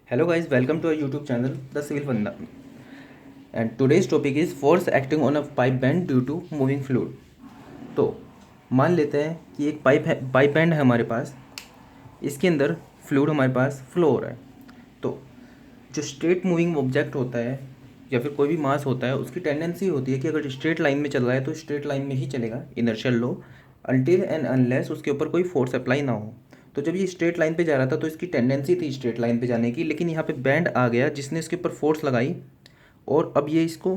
Hello guys, welcome to our YouTube channel, The Civil Vanda. And today's topic is force acting on a pipe band due to moving fluid. तो मान लेते हैं कि एक pipe band है हमारे पास। इसके अंदर फ्लूइड हमारे पास फ्लो हो रहा है। तो जो स्ट्रेट मूविंग ऑब्जेक्ट होता है या फिर कोई भी मास होता है, उसकी टेंडेंसी होती है कि अगर स्ट्रेट लाइन में चल रहा है तो स्ट्रेट लाइन में ही चलेगा, inertial law, until and unless उसके ऊपर कोई फोर्स अप्लाई ना हो। तो जब ये स्ट्रेट लाइन पे जा रहा था तो इसकी टेंडेंसी थी स्ट्रेट लाइन पे जाने की, लेकिन यहाँ पे बैंड आ गया जिसने इसके ऊपर फोर्स लगाई और अब ये इसको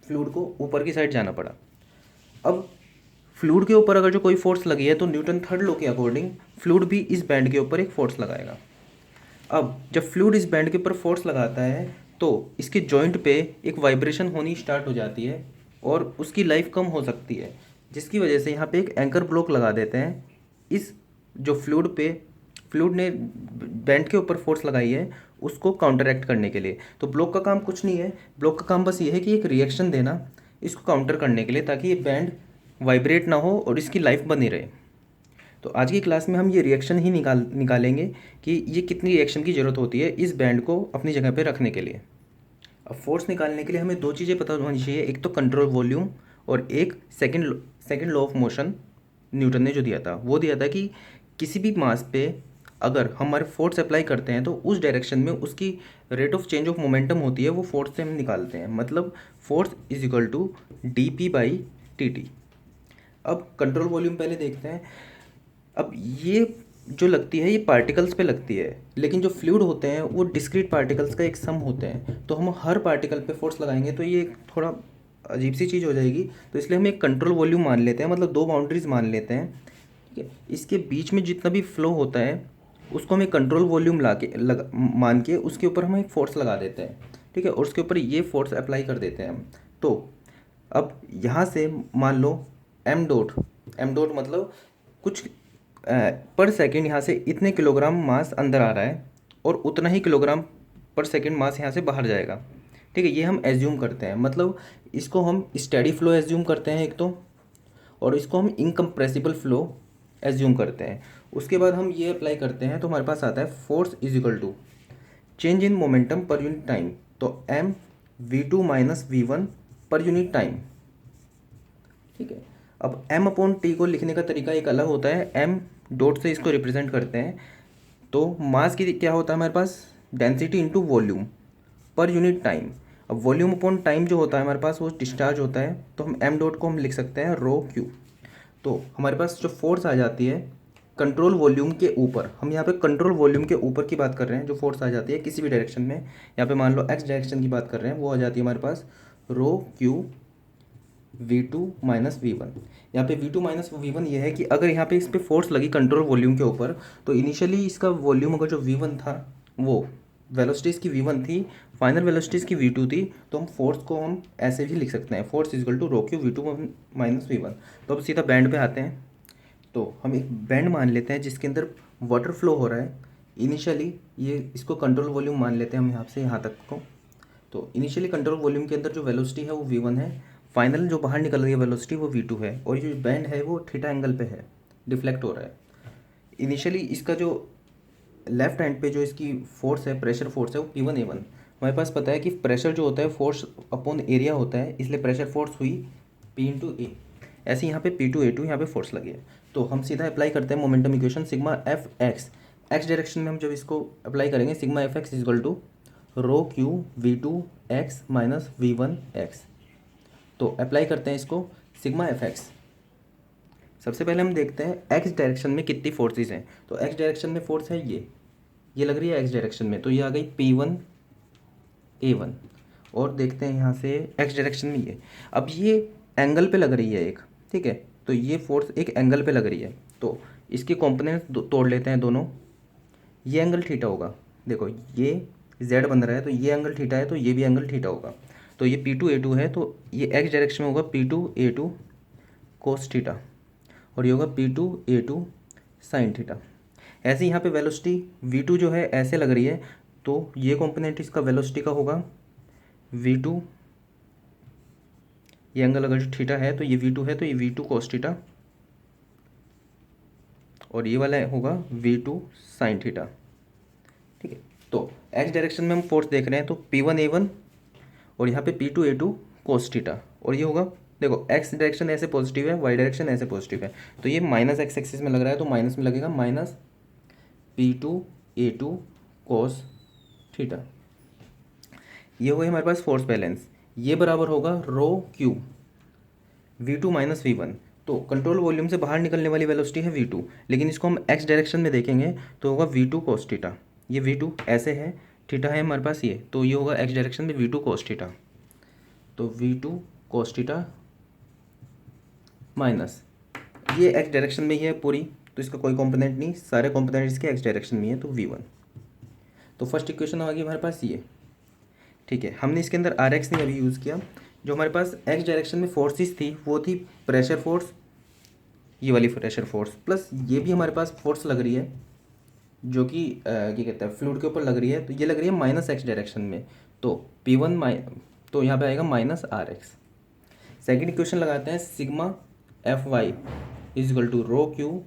फ्लूइड को ऊपर की साइड जाना पड़ा। अब फ्लूइड के ऊपर अगर जो कोई फोर्स लगी है तो न्यूटन थर्ड लॉ के अकॉर्डिंग फ्लूइड भी इस बैंड के ऊपर एक फोर्स लगाएगा। अब जब फ्लूइड इस बैंड के ऊपर फोर्स लगाता है तो इसके जॉइंट पे एक वाइब्रेशन होनी स्टार्ट हो जाती है और उसकी लाइफ कम हो सकती है, जिसकी वजह से यहाँ पे एक एंकर ब्लॉक लगा देते हैं। इस जो फ्लूइड ने बैंड के ऊपर फोर्स लगाई है उसको काउंटरएक्ट करने के लिए। तो ब्लॉक का काम कुछ नहीं है, ब्लॉक का काम बस ये है कि एक रिएक्शन देना इसको काउंटर करने के लिए, ताकि ये बैंड वाइब्रेट ना हो और इसकी लाइफ बनी रहे। तो आज की क्लास में हम ये रिएक्शन ही निकालेंगे कि ये कितनी रिएक्शन की ज़रूरत होती है इस बैंड को अपनी जगह पे रखने के लिए। अब फोर्स निकालने के लिए हमें दो चीज़ें पता होनी चाहिए, एक तो कंट्रोल वॉल्यूम और एक second law of motion Newton ने जो दिया था, वो दिया था कि किसी भी मास पे अगर हमारे फोर्स अप्लाई करते हैं तो उस डायरेक्शन में उसकी rate of change of momentum होती है, वो फोर्स से हम निकालते हैं। मतलब force is equal to D P by T T. अब कंट्रोल वॉल्यूम पहले देखते हैं। अब ये जो लगती है ये पार्टिकल्स पे लगती है, लेकिन जो फ्लूइड होते हैं वो डिस्क्रीट पार्टिकल्स का एक सम होते हैं। तो हम हर पार्टिकल पे फोर्स लगाएंगे तो ये थोड़ा अजीब सी चीज़ हो जाएगी। तो इसलिए हम एक कंट्रोल वॉल्यूम मान लेते हैं, मतलब दो बाउंड्रीज मान लेते हैं। ठीक है, इसके बीच में जितना भी फ्लो होता है उसको हम एक कंट्रोल वॉल्यूम मान के उसके ऊपर हम एक फोर्स लगा देते हैं। ठीक है, और उसके ऊपर ये फोर्स अप्लाई कर देते हैं हम। तो अब यहाँ से मान लो एम डॉट मतलब कुछ पर सेकंड यहाँ से इतने किलोग्राम मास अंदर आ रहा है और उतना ही किलोग्राम पर सेकंड मास यहाँ से बाहर जाएगा। ठीक है, ये हम एज्यूम करते हैं, मतलब इसको हम स्टेडी फ्लो एज्यूम करते हैं एक तो, और इसको हम इनकम्प्रेसिबल फ्लो एज्यूम करते हैं। उसके बाद हम ये अप्लाई करते हैं तो हमारे पास आता है force is equal to change in momentum per unit time. तो M V two minus V one per unit time. ठीक है, अब m अपॉन टी को लिखने का तरीका एक अलग होता है, m डॉट से इसको रिप्रेजेंट करते हैं। तो मास की क्या होता है हमारे पास, density into volume per unit time. अब वॉल्यूम अपॉन टाइम जो होता है हमारे पास वो डिस्चार्ज होता है, तो हम m डॉट को हम लिख सकते हैं रो क्यू। तो हमारे पास जो फोर्स आ जाती है कंट्रोल वॉल्यूम के ऊपर, हम यहाँ पे कंट्रोल वॉल्यूम के ऊपर की बात कर रहे हैं, जो फोर्स आ जाती है किसी भी डायरेक्शन में, यहाँ पे मान लो x डायरेक्शन की बात कर रहे हैं, वो आ जाती है हमारे पास rho Q V two minus V one. यहाँ पे V two minus V one ये है कि अगर यहाँ पे इस पर फोर्स लगी कंट्रोल वॉल्यूम के ऊपर तो इनिशियली इसका वॉल्यूम अगर जो वी वन था वो वेलोसिटी इसकी वी वन थी, फाइनल वेलोसिटी इसकी वी टू थी, तो हम फोर्स को हम ऐसे भी लिख सकते हैं, force is equal to rho Q V two minus V one. तो अब सीधा बैंड पे आते हैं। तो हम एक बैंड मान लेते हैं जिसके अंदर वाटर फ्लो हो रहा है। इनिशियली ये इसको कंट्रोल वॉल्यूम मान लेते हैं हम यहाँ से यहाँ तक को। तो इनिशियली कंट्रोल वॉल्यूम के अंदर जो वेलोसिटी है वो वी वन है, फाइनल जो बाहर निकल रही है वेलोसिटी वो वी टू है, और ये जो बैंड है वो थीटा एंगल पे है, डिफ्लेक्ट हो रहा है। इनिशियली इसका जो लेफ्ट हैंड पे जो इसकी फोर्स है, प्रेशर फोर्स है, वो पी वन ए वन। हमारे पास पता है कि प्रेशर जो होता है फोर्स अपॉन एरिया होता है, इसलिए प्रेशर फोर्स हुई पी इंटू ए। ऐसे यहाँ पे पी टू ए टू यहाँ पे फोर्स लगी है। तो हम सीधा अप्लाई करते हैं momentum equation sigma F X. X direction में हम जब इसको अप्लाई करेंगे sigma F X is equal to rho Q V two X minus V one X. तो अप्लाई करते हैं इसको सिग्मा एफ एक्स। सबसे पहले हम देखते हैं एक्स डायरेक्शन में कितनी फोर्सेज हैं। तो एक्स डायरेक्शन में फोर्स है ये लग रही है एक्स डायरेक्शन में, तो ये आ गई पी वन ए वन। और देखते हैं यहाँ से एक्स डायरेक्शन में ये, अब ये एंगल पे लग रही है एक। ठीक है, तो ये फोर्स एक एंगल पे लग रही है, तो इसके कॉम्पोनेंट तोड़ लेते हैं दोनों। ये एंगल थीटा होगा, देखो ये जेड बन रहा है तो ये एंगल थीटा है, तो ये भी एंगल थीटा होगा। तो ये पी टू ए टू है, तो ये एक्स डायरेक्शन में होगा P two A two cos theta, और ये होगा P two A two sine theta. ऐसे यहाँ पे वेलोसिटी वी टू जो है ऐसे लग रही है, तो ये कॉम्पोनेंट इसका वेलोसिटी का होगा वी टू, ये एंगल अगर जो थीटा है तो ये वी टू है, तो ये वी टू कोस थीटा, और ये वाला होगा वी टू साइन थीटा। ठीक है, एक्स डायरेक्शन में हम फोर्स देख रहे हैं, तो P1A1 और यहाँ पे P2A2 कोस थीटा, और ये होगा, देखो एक्स डायरेक्शन ऐसे पॉजिटिव है, वाई डायरेक्शन ऐसे पॉजिटिव है, तो ये माइनस एक्स एक्सिस में लग रहा है, तो माइनस में लगेगा माइनस P2A2 कोस थीटा। ये हो गई हमारे पास फोर्स बैलेंस। ये बराबर होगा रो क्यू V2 माइनस V1। तो कंट्रोल वॉल्यूम से बाहर निकलने वाली वेलोसिटी है V2, लेकिन इसको हम एक्स डायरेक्शन में देखेंगे तो होगा V2 कोस थीटा। ये V2 ऐसे है, थीटा है हमारे पास ये, तो ये होगा एक्स डायरेक्शन में V2 कोस थीटा। तो V2 कोस थीटा माइनस, ये एक्स डायरेक्शन में ही है पूरी, तो इसका कोई कंपोनेंट नहीं, सारे कंपोनेंट इसके एक्स डायरेक्शन में ही है, तो V1। तो फर्स्ट इक्वेशन आ गई हमारे पास ये। ठीक है, हमने इसके अंदर आर एक्स नहीं अभी यूज़ किया। जो हमारे पास एक्स डायरेक्शन में फोर्सेस थी वो थी प्रेशर फोर्स, ये वाली प्रेशर फोर्स, प्लस ये भी हमारे पास फोर्स लग रही है जो कि क्या कहते हैं फ्लूइड के ऊपर लग रही है, तो ये लग रही है माइनस एक्स डायरेक्शन में, तो P1 तो यहाँ पे आएगा minus R X. Second equation लगाते हैं, sigma F Y is equal to rho Q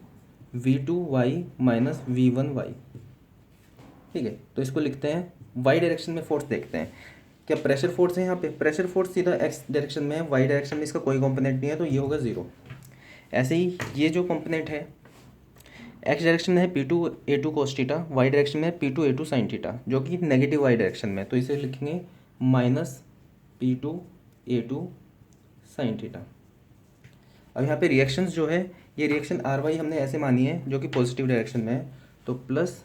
V2Y minus V1Y। ठीक है, तो इसको लिखते हैं, वाई डायरेक्शन में फोर्स देखते हैं, क्या प्रेशर फोर्स है यहाँ पे, प्रेशर फोर्स सीधा एक्स डायरेक्शन में है, वाई डायरेक्शन में इसका कोई कंपोनेंट नहीं है, तो ये होगा ज़ीरो। ऐसे ही ये जो कंपोनेंट है एक्स डायरेक्शन में है P2A2 cos theta, Y direction में है P2A2 साइन थीटा, जो कि नेगेटिव वाई डायरेक्शन में है, तो इसे लिखेंगे माइनस P2A2 साइन थीटा। अब यहाँ पे रिएक्शंस जो है, ये रिएक्शन आर वाई हमने ऐसे मानी है जो कि पॉजिटिव डायरेक्शन में है, तो प्लस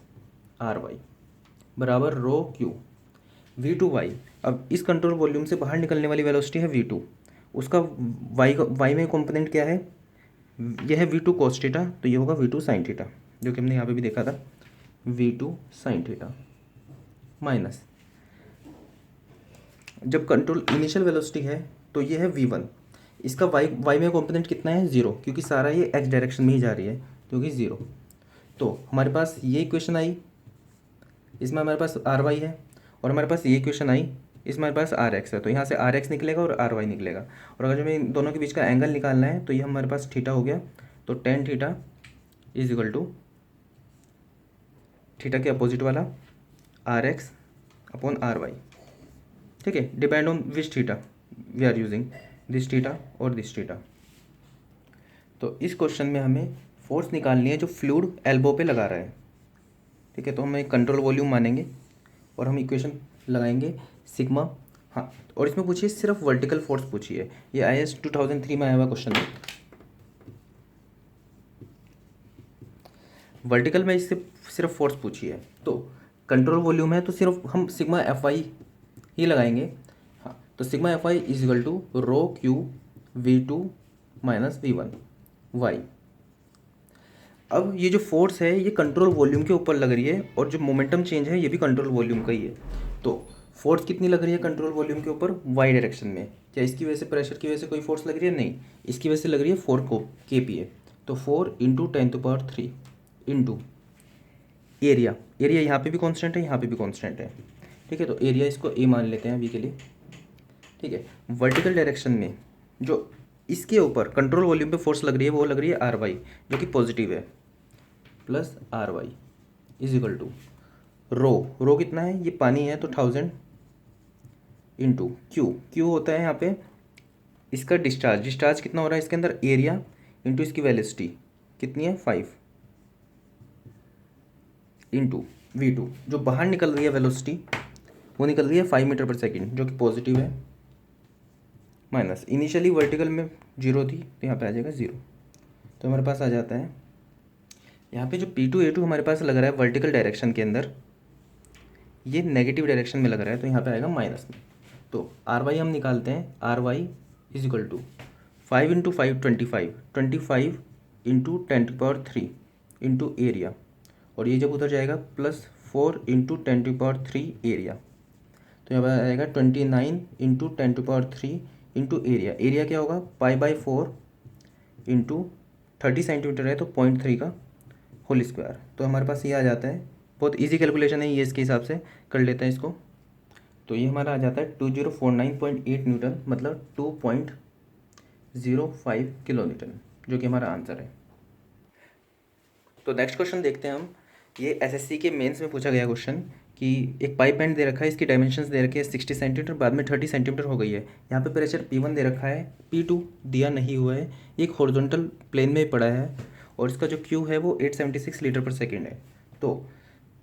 आर वाई बराबर रो क्यू V2Y। अब इस कंट्रोल वॉल्यूम से बाहर निकलने वाली वेलोसिटी है V2, उसका वाई में कंपोनेंट क्या है, यह है V2 कोस थीटा, तो ये होगा V2 साइन थीटा, जो कि हमने यहाँ पे भी देखा था, V2 साइन थीटा माइनस, जब कंट्रोल इनिशियल वेलोसिटी है तो ये है V1, इसका वाई में कंपोनेंट कितना है, ज़ीरो, क्योंकि सारा ये एक्स डायरेक्शन में ही जा रही है, क्योंकि ज़ीरो। तो हमारे पास ये इक्वेशन आई, इसमें हमारे पास आर वाई है, और हमारे पास ये इक्वेशन आई, इसमें हमारे पास आर एक्स है, तो यहाँ से आर एक्स निकलेगा और आर वाई निकलेगा, और अगर हमें इन दोनों के बीच का एंगल निकालना है तो ये हमारे पास थीटा हो गया, तो tan theta is equal to theta के अपोजिट वाला r x upon r y. ठीक है, depend on which theta we are using, this theta और दिस थीटा। तो इस क्वेश्चन में हमें फोर्स निकालनी है जो फ्लूइड एल्बो पे लगा रहा है। ठीक है, तो हम एक कंट्रोल वॉल्यूम मानेंगे और हम इक्वेशन लगाएंगे सिग्मा। हाँ, और इसमें पूछिए सिर्फ वर्टिकल फोर्स पूछिए, ये IAS 2003 में आया हुआ क्वेश्चन है। वर्टिकल में इससे सिर्फ फोर्स पूछी है, तो कंट्रोल वॉल्यूम है तो सिर्फ हम सिग्मा एफ वाई ही लगाएंगे। हाँ, तो sigma F Y is equal to rho Q V2 minus V1Y। अब ये जो फोर्स है ये कंट्रोल वॉल्यूम के ऊपर लग रही है, और जो मोमेंटम चेंज है ये भी कंट्रोल वॉल्यूम का ही है। तो फोर्स कितनी लग रही है कंट्रोल वॉल्यूम के ऊपर, वाई डायरेक्शन में, क्या इसकी वजह से प्रेशर की वजह से कोई फोर्स लग रही है, नहीं, इसकी वजह से लग रही है 4 को kPa, तो 4 इंटू 10⁻³ इंटू एरिया, एरिया यहाँ पे भी कांस्टेंट है, यहाँ पे भी कांस्टेंट है। ठीक है, तो एरिया इसको ए मान लेते हैं अभी के लिए। ठीक है, वर्टिकल डायरेक्शन में जो इसके ऊपर कंट्रोल वॉल्यूम पे फोर्स लग रही है वो लग रही है आर वाई, जो कि पॉजिटिव है, plus R Y is equal to rho कितना है, ये पानी है तो 1000 इंटू क्यू होता है यहाँ पे इसका डिस्चार्ज कितना हो रहा है इसके अंदर, एरिया इंटू इसकी वेलोसिटी कितनी है 5 इंटू V2, जो बाहर निकल रही है वेलोसिटी वो निकल रही है 5 मीटर पर सेकेंड, जो कि पॉजिटिव है, माइनस इनिशियली वर्टिकल में 0 थी तो यहाँ पे आ जाएगा 0, तो हमारे पास आ जाता है यहाँ पे जो P2A2 हमारे पास लग रहा है वर्टिकल डायरेक्शन के अंदर, ये नेगेटिव डायरेक्शन में लग रहा है, तो यहाँ पे आएगा माइनस में। तो आर वाई हम निकालते हैं, r Y is equal to 5 into 5 25 into 10⁻³ into area, और ये जब उधर जाएगा प्लस 4 इंटू 10⁻³ एरिया, तो यहाँ पर आएगा 29 इंटू 10⁻³ इंटू एरिया क्या होगा π/4 इंटू 30 सेंटीमीटर है तो 0.3 का होल स्क्वायर, तो हमारे पास ये आ जाता है, बहुत इजी कैलकुलेशन है ये, इसके हिसाब से कर लेते हैं इसको, तो ये हमारा आ जाता है 2049.8 न्यूटन, मतलब 2.05 किलो न्यूटन, जो कि हमारा आंसर है। तो नेक्स्ट क्वेश्चन देखते हैं हम, ये एसएससी के मेंस में पूछा गया क्वेश्चन कि एक पाइप बैंड दे रखा है, इसकी डायमेंशंस दे रखी है 60 सेंटीमीटर, बाद में 30 सेंटीमीटर हो गई है। यहाँ पे प्रेशर P1 दे रखा है, P2 दिया नहीं हुआ है, एक हॉरिजॉन्टल प्लेन में पड़ा है और इसका जो Q है वो 876 लीटर पर सेकेंड है। तो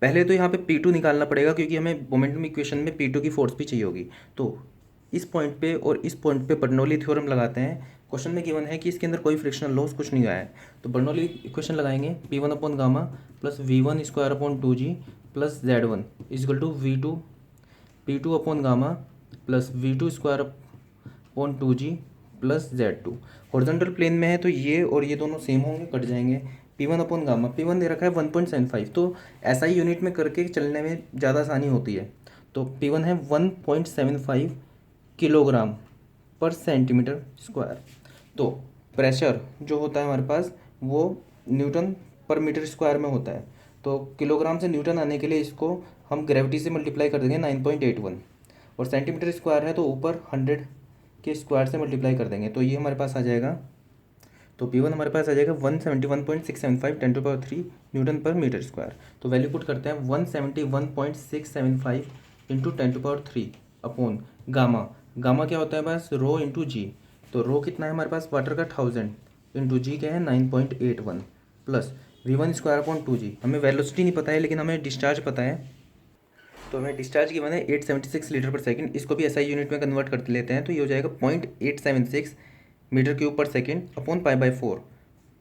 पहले तो यहाँ पे P2 निकालना पड़ेगा क्योंकि हमें मोमेंटम इक्वेशन में P2 की फोर्स भी चाहिए होगी। तो इस पॉइंट पे और इस पॉइंट पे बर्नौली थ्योरम लगाते हैं। क्वेश्चन में गिवन है कि इसके अंदर कोई फ्रिक्शनल लॉस कुछ नहीं आया है, तो बर्नौली इक्वेशन लगाएंगे P1 upon gamma plus V1 square upon 2G plus Z1 is equal to V2 P2 upon gamma plus V2 square upon 2G plus Z2। Horizontal plane में है तो ये और ये दोनों सेम होंगे, कट जाएंगे। P1 अपॉन गामा, P1 दे रखा है 1.75, तो ऐसा ही यूनिट में करके चलने में ज़्यादा आसानी होती है। तो P1 है 1.75 किलोग्राम पर सेंटीमीटर स्क्वायर। तो प्रेशर जो होता है हमारे पास वो न्यूटन पर मीटर स्क्वायर में होता है। तो किलोग्राम से न्यूटन आने के लिए इसको हम ग्रेविटी से मल्टीप्लाई कर देंगे 9.81, और सेंटीमीटर स्क्वायर है तो ऊपर 100 के स्क्वायर से मल्टीप्लाई कर देंगे, तो ये हमारे पास आ जाएगा। तो P1 हमारे पास आ जाएगा 171.675 10⁻³ न्यूटन पर मीटर स्क्वायर। तो वैल्यू पुट करते हैं 171.675 इंटू 10⁻³ अपॉन गामा। गामा क्या होता है बस रो इंटू जी। तो रो कितना है हमारे पास वाटर का 1000 इंटू जी क्या है 9.81 plus V1 square upon 2G। हमें वेलोसिटी नहीं पता है लेकिन हमें डिस्चार्ज पता है, तो हमें डिस्चार्ज की मैंने 876 लीटर पर सेकंड, इसको भी SI यूनिट में कन्वर्ट कर लेते हैं तो ये हो जाएगा 0.876 मीटर क्यूब पर सेकंड अपॉन π/4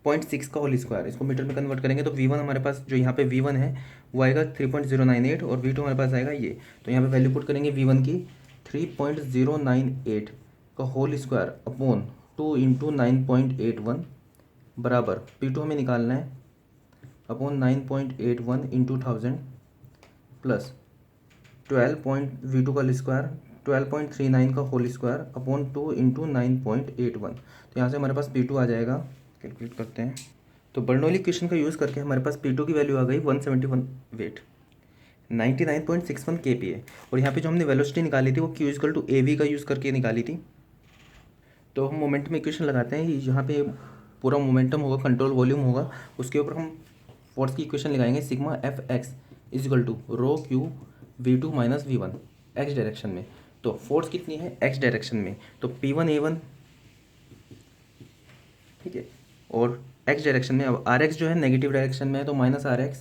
0.6 का होल स्क्वायर। इसको मीटर में कन्वर्ट करेंगे तो V1 हमारे पास जो यहाँ पे V1 है वो आएगा 3.098 और V2 हमारे पास आएगा ये। तो यहाँ पे वैल्यू पुट करेंगे V1 की 3.098 का होल स्क्वायर अपॉन 2 इंटू 9.81 बराबर P2 हमें निकालना है अपॉन 9.81 इंटू 1000 प्लस 12 का स्क्वायर 12.39 का होल स्क्वायर अपॉन 2 इंटू 9.81। तो यहाँ से हमारे पास P2 आ जाएगा, कैलकुलेट करते हैं। तो बर्नौली इक्वेशन का यूज़ करके हमारे पास P2 की वैल्यू आ गई 171 वेट 99.61 kPa। और यहाँ पे जो हमने वेलोसिटी निकाली थी वो Q इक्वल टू AV का यूज़ करके निकाली थी। तो हम मोमेंटम इक्वेशन लगाते हैं, यहाँ पे पूरा मोमेंटम होगा, कंट्रोल वॉल्यूम होगा, उसके ऊपर हम फोर्स की इक्वेशन लगाएंगे sigma Fx is equal to rho Q V2 minus V1 x direction में। तो फोर्स कितनी है x डायरेक्शन में, तो P1A1 ठीक है, और x डायरेक्शन में अब Rx जो है नेगेटिव डायरेक्शन में है तो माइनस Rx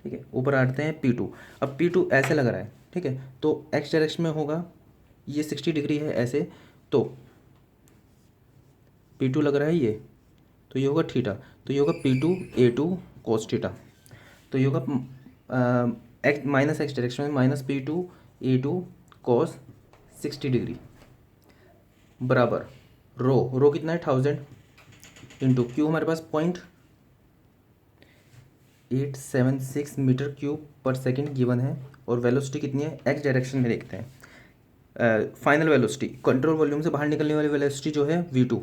ठीक है। ऊपर आते हैं P2, अब P2 ऐसे लग रहा है ठीक है, तो x डायरेक्शन में होगा, ये 60 डिग्री है ऐसे, तो P2 लग रहा है ये, तो ये होगा थीटा, तो ये होगा P2A2 cos थीटा। तो ये होगा एक्स माइनस एक्स डायरेक्शन में माइनस P2A2 cos 60 डिग्री बराबर रो कितना है 1000 इंटू क्यू हमारे पास 0.876 मीटर क्यूब पर सेकंड गिवन है, और वेलोसिटी कितनी है एक्स डायरेक्शन में देखते हैं। फाइनल वेलोसिटी कंट्रोल वॉल्यूम से बाहर निकलने वाली वेलोसिटी जो है V2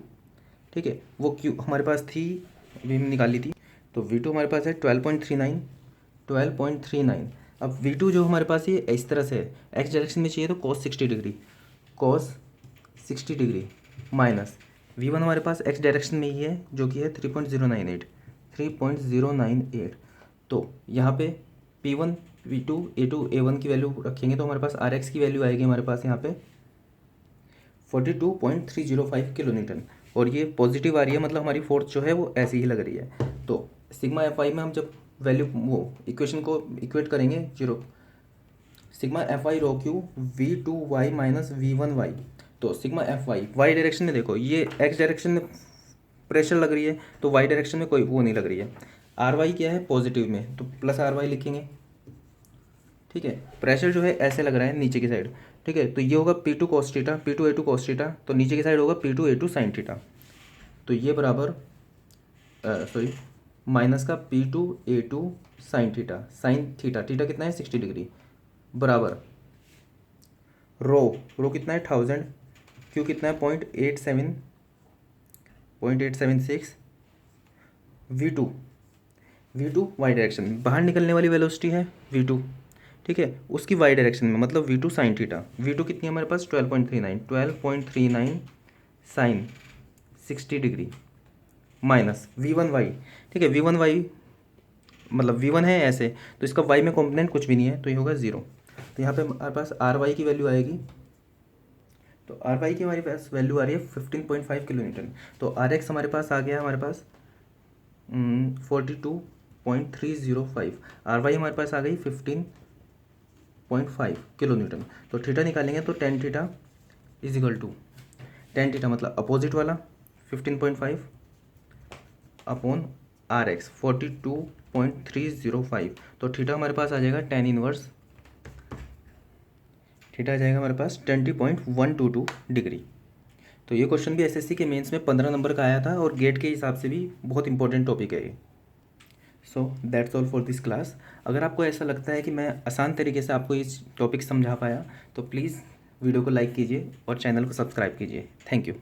ठीक है, वो क्यू हमारे पास थी अभी हमने निकाली थी, तो V2 हमारे पास है 12.39। अब V2 जो हमारे पास ये इस तरह से है, एक्स डायरेक्शन में चाहिए तो cos 60 डिग्री माइनस V1 हमारे पास एक्स डायरेक्शन में ही है जो कि है 3.098। तो यहाँ पे P1 V2 A2 A1 की वैल्यू रखेंगे तो हमारे पास Rx की वैल्यू आएगी हमारे पास यहाँ पे 42.305 किलो न्यूटन, और ये पॉजिटिव आ रही है, मतलब हमारी फोर्स जो है वो ऐसी ही लग रही है। तो सिग्मा Fi में हम जब वैल्यू वो इक्वेशन को इक्वेट करेंगे जीरो, सिग्मा Fi रो क्यू V2y माइनस V1y। तो सिग्मा Fy वाई डायरेक्शन में देखो, ये एक्स डायरेक्शन में प्रेशर लग रही है तो वाई डायरेक्शन में कोई वो नहीं लग रही है। Ry क्या है पॉजिटिव में, तो प्लस Ry लिखेंगे ठीक है। प्रेशर जो है ऐसे लग रहा है नीचे की साइड ठीक है, तो ये होगा P2 cos theta P2A2 cos theta, तो नीचे की साइड होगा P2A2 sin थीटा। तो ये बराबर सॉरी माइनस का P2A2 sin थीटा थीटा कितना है 60 डिग्री बराबर रो कितना है 1000, क्यू कितना है 0.876 V2 वाई डायरेक्शन में, बाहर निकलने वाली वेलोसिटी है V2 ठीक है, उसकी वाई डायरेक्शन में मतलब V2 sin थीटा। V2 कितनी है हमारे पास 12.39 साइन 60 डिग्री माइनस V1y ठीक है। V1y मतलब v1 है ऐसे, तो इसका y में कॉम्पोनेंट कुछ भी नहीं है, तो ये होगा 0। तो यहाँ पे हमारे पास आर वाई की वैल्यू आएगी, तो आर वाई की हमारे पास वैल्यू आ रही है 15.5 किलो न्यूटन। तो आर एक्स हमारे पास आ गया हमारे पास 42.305, आर वाई हमारे पास आ गई 15.5 किलो न्यूटन। तो थीटा निकालेंगे तो tan theta is equal to, tan theta मतलब अपोजिट वाला 15.5 अपॉन आर एक्स 42.305, तो थीटा हमारे पास आ जाएगा टेन इनवर्स, थीटा आ जाएगा हमारे पास 20.122 डिग्री। तो ये क्वेश्चन भी एसएससी के मेंस में 15 नंबर का आया था और गेट के हिसाब से भी बहुत इंपॉर्टेंट टॉपिक है ये। So that's all for this class. अगर आपको ऐसा लगता है कि मैं आसान तरीके से आपको इस टॉपिक समझा पाया तो प्लीज़ वीडियो को लाइक कीजिए और चैनल को सब्सक्राइब कीजिए। Thank you.